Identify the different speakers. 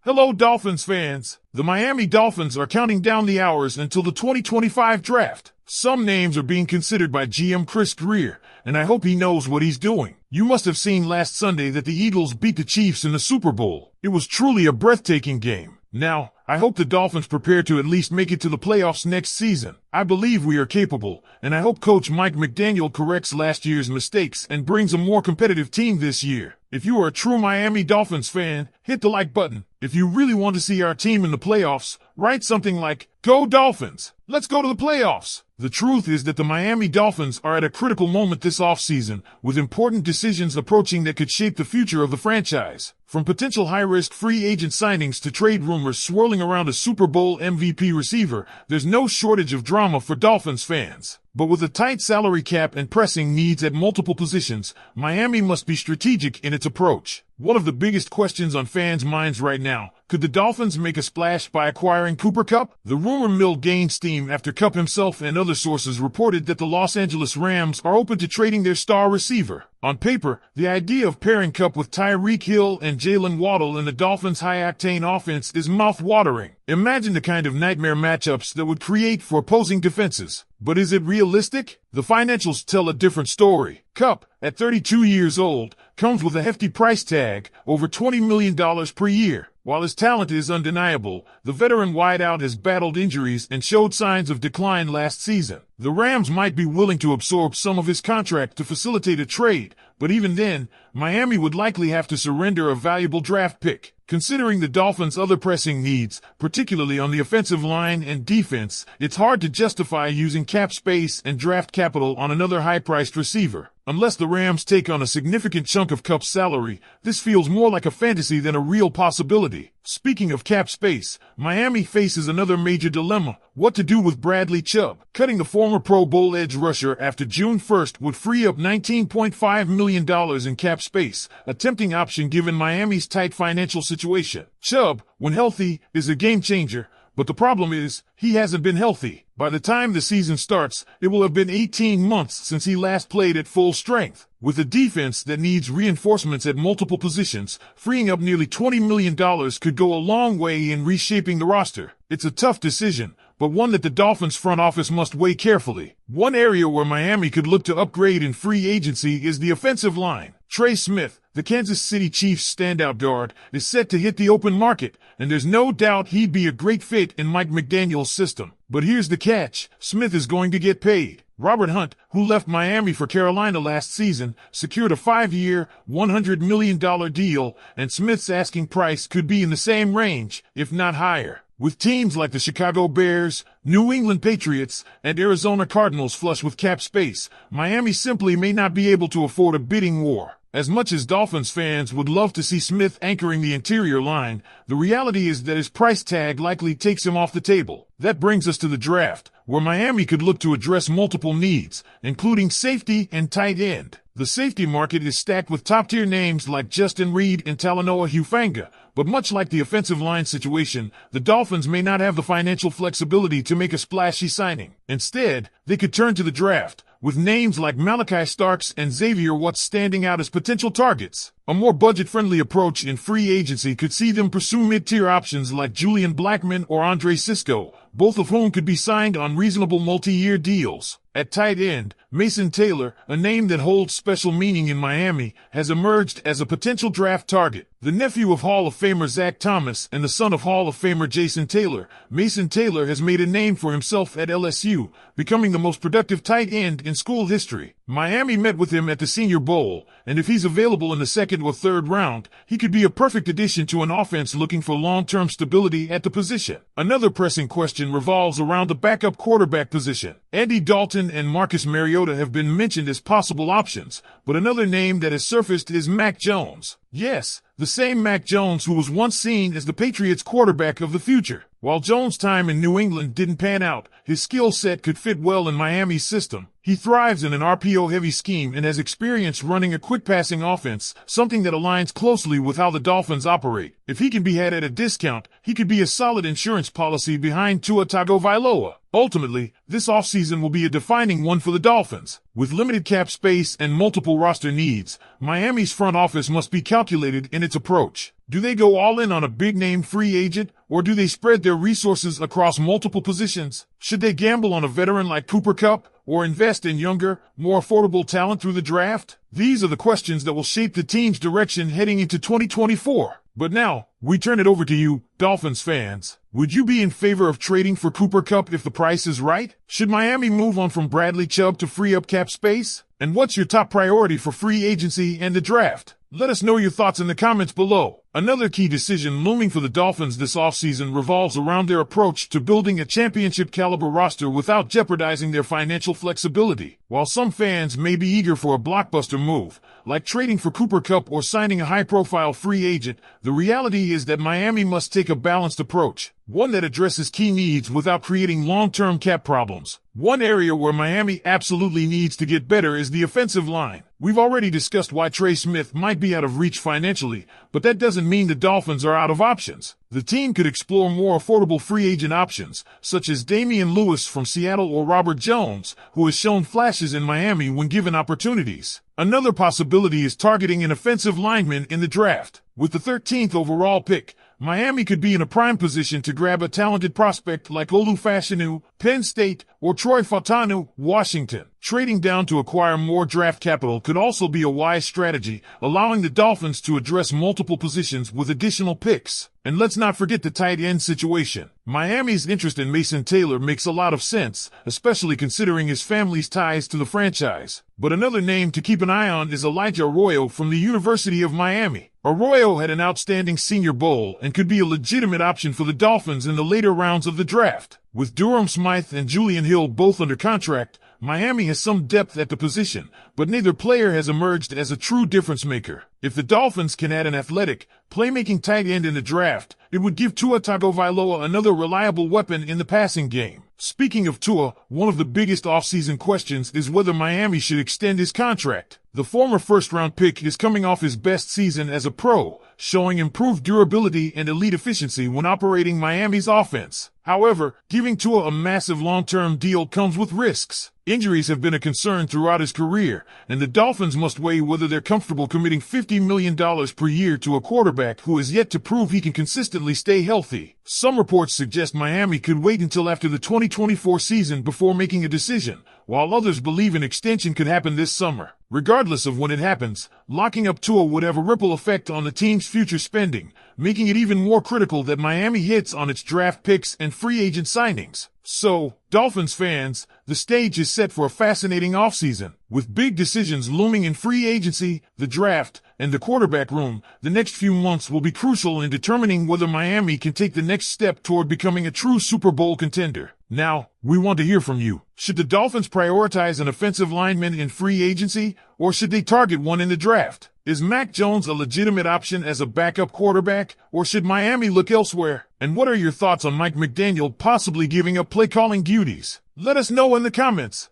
Speaker 1: Hello, Dolphins fans. The Miami Dolphins are counting down the hours until the 2025 draft. Some names are being considered by GM Chris Greer, and I hope he knows what he's doing. You must have seen last Sunday that the Eagles beat the Chiefs in the Super Bowl. It was truly a breathtaking game. Now, I hope the Dolphins prepare to at least make it to the playoffs next season. I believe we are capable, and I hope Coach Mcdaniel corrects last year's mistakes and brings a more competitive team this year. If you are a true Miami Dolphins fan, hit the like button. If you really want to see our team in the playoffs, write something like, "Go Dolphins! Let's go to the playoffs!" The truth is that the Miami Dolphins are at a critical moment this offseason, with important decisions approaching that could shape the future of the franchise. From potential high-risk free agent signings to trade rumors swirling around a Super Bowl MVP receiver, there's no shortage of drama for Dolphins fans. But with a tight salary cap and pressing needs at multiple positions, Miami must be strategic in its approach. One of the biggest questions on fans' minds right now: could the Dolphins make a splash by acquiring Cooper Kupp? The rumor mill gained steam after Kupp himself and other sources reported that the Los Angeles Rams are open to trading their star receiver. On paper, the idea of pairing Kupp with Tyreek Hill and Jalen Waddle in the Dolphins' high-octane offense is mouth-watering. Imagine the kind of nightmare matchups that would create for opposing defenses. But is it realistic? The financials tell a different story. Kupp, at 32 years old, comes with a hefty price tag, over $20 million per year. While his talent is undeniable, the veteran wideout has battled injuries and showed signs of decline last season. The Rams might be willing to absorb some of his contract to facilitate a trade, but even then, Miami would likely have to surrender a valuable draft pick. Considering the Dolphins' other pressing needs, particularly on the offensive line and defense, it's hard to justify using cap space and draft capital on another high-priced receiver. Unless the Rams take on a significant chunk of Kupp's salary, this feels more like a fantasy than a real possibility. Speaking of cap space, Miami faces another major dilemma: what to do with Bradley Chubb. Cutting the former Pro Bowl edge rusher after June 1st would free up $19.5 million in cap space, a tempting option given Miami's tight financial situation. Chubb, when healthy, is a game changer, but the problem is, he hasn't been healthy. By the time the season starts, it will have been 18 months since he last played at full strength. With a defense that needs reinforcements at multiple positions, freeing up nearly $20 million could go a long way in reshaping the roster. It's a tough decision, but one that the Dolphins front office must weigh carefully. One area where Miami could look to upgrade in free agency is the offensive line. Trey Smith, the Kansas City Chiefs' standout guard, is set to hit the open market, and there's no doubt he'd be a great fit in Mike McDaniel's system. But here's the catch: Smith is going to get paid. Robert Hunt, who left Miami for Carolina last season, secured a 5-year, $100 million deal, and Smith's asking price could be in the same range, if not higher. With teams like the Chicago Bears, New England Patriots, and Arizona Cardinals flush with cap space, Miami simply may not be able to afford a bidding war. As much as Dolphins fans would love to see Smith anchoring the interior line, the reality is that his price tag likely takes him off the table. That brings us to the draft, where Miami could look to address multiple needs, including safety and tight end. The safety market is stacked with top-tier names like Justin Reed and Talanoa Hufanga, but much like the offensive line situation, the Dolphins may not have the financial flexibility to make a splashy signing. Instead, they could turn to the draft, with names like Malachi Starks and Xavier Watts standing out as potential targets. A more budget-friendly approach in free agency could see them pursue mid-tier options like Julian Blackmon or Andre Cisco, both of whom could be signed on reasonable multi-year deals. At tight end, Mason Taylor, a name that holds special meaning in Miami, has emerged as a potential draft target. The nephew of Hall of Famer Zach Thomas and the son of Hall of Famer Jason Taylor, Mason Taylor has made a name for himself at LSU, becoming the most productive tight end in school history. Miami met with him at the Senior Bowl, and if he's available in the second or third round, he could be a perfect addition to an offense looking for long-term stability at the position. Another pressing question revolves around the backup quarterback position. Andy Dalton and Marcus Mariota have been mentioned as possible options, but another name that has surfaced is Mac Jones. Yes, the same Mac Jones who was once seen as the Patriots' quarterback of the future. While Jones' time in New England didn't pan out, his skill set could fit well in Miami's system. He thrives in an RPO-heavy scheme and has experience running a quick-passing offense, something that aligns closely with how the Dolphins operate. If he can be had at a discount, he could be a solid insurance policy behind Tua Tagovailoa. Ultimately, this offseason will be a defining one for the Dolphins. With limited cap space and multiple roster needs, Miami's front office must be calculated in its approach. Do they go all in on a big-name free agent, or do they spread their resources across multiple positions? Should they gamble on a veteran like Cooper Kupp, or invest in younger, more affordable talent through the draft? These are the questions that will shape the team's direction heading into 2024. But now, we turn it over to you, Dolphins fans. Would you be in favor of trading for Cooper Kupp if the price is right? Should Miami move on from Bradley Chubb to free up cap space? And what's your top priority for free agency and the draft? Let us know your thoughts in the comments below. Another key decision looming for the Dolphins this offseason revolves around their approach to building a championship-caliber roster without jeopardizing their financial flexibility. While some fans may be eager for a blockbuster move, like trading for Cooper Kupp or signing a high-profile free agent, the reality is that Miami must take a balanced approach, one that addresses key needs without creating long-term cap problems. One area where Miami absolutely needs to get better is the offensive line. We've already discussed why Trey Smith might be out of reach financially, but that doesn't mean the Dolphins are out of options. The team could explore more affordable free agent options, such as Damian Lewis from Seattle or Robert Jones, who has shown flashes in Miami when given opportunities. Another possibility is targeting an offensive lineman in the draft. With the 13th overall pick, Miami could be in a prime position to grab a talented prospect like Olu Fashanu, Penn State, or Troy Fautanu, Washington. Trading down to acquire more draft capital could also be a wise strategy, allowing the Dolphins to address multiple positions with additional picks. And let's not forget the tight end situation. Miami's interest in Mason Taylor makes a lot of sense, especially considering his family's ties to the franchise. But another name to keep an eye on is Elijah Arroyo from the University of Miami. Arroyo had an outstanding Senior Bowl and could be a legitimate option for the Dolphins in the later rounds of the draft. With Durham Smythe and Julian Hill both under contract, Miami has some depth at the position, but neither player has emerged as a true difference maker. If the Dolphins can add an athletic, playmaking tight end in the draft, it would give Tua Tagovailoa another reliable weapon in the passing game. Speaking of Tua, one of the biggest offseason questions is whether Miami should extend his contract. The former first-round pick is coming off his best season as a pro, showing improved durability and elite efficiency when operating Miami's offense. However, giving Tua a massive long-term deal comes with risks. Injuries have been a concern throughout his career, and the Dolphins must weigh whether they're comfortable committing $50 million per year to a quarterback who has yet to prove he can consistently stay healthy. Some reports suggest Miami could wait until after the 2024 season before making a decision, while others believe an extension could happen this summer. Regardless of when it happens, locking up Tua would have a ripple effect on the team's future spending, making it even more critical that Miami hits on its draft picks and free agent signings. So, Dolphins fans, the stage is set for a fascinating offseason. With big decisions looming in free agency, the draft, and the quarterback room, the next few months will be crucial in determining whether Miami can take the next step toward becoming a true Super Bowl contender. Now, we want to hear from you. Should the Dolphins prioritize an offensive lineman in free agency, or should they target one in the draft? Is Mac Jones a legitimate option as a backup quarterback, or should Miami look elsewhere? And what are your thoughts on Mike McDaniel possibly giving up play-calling duties? Let us know in the comments.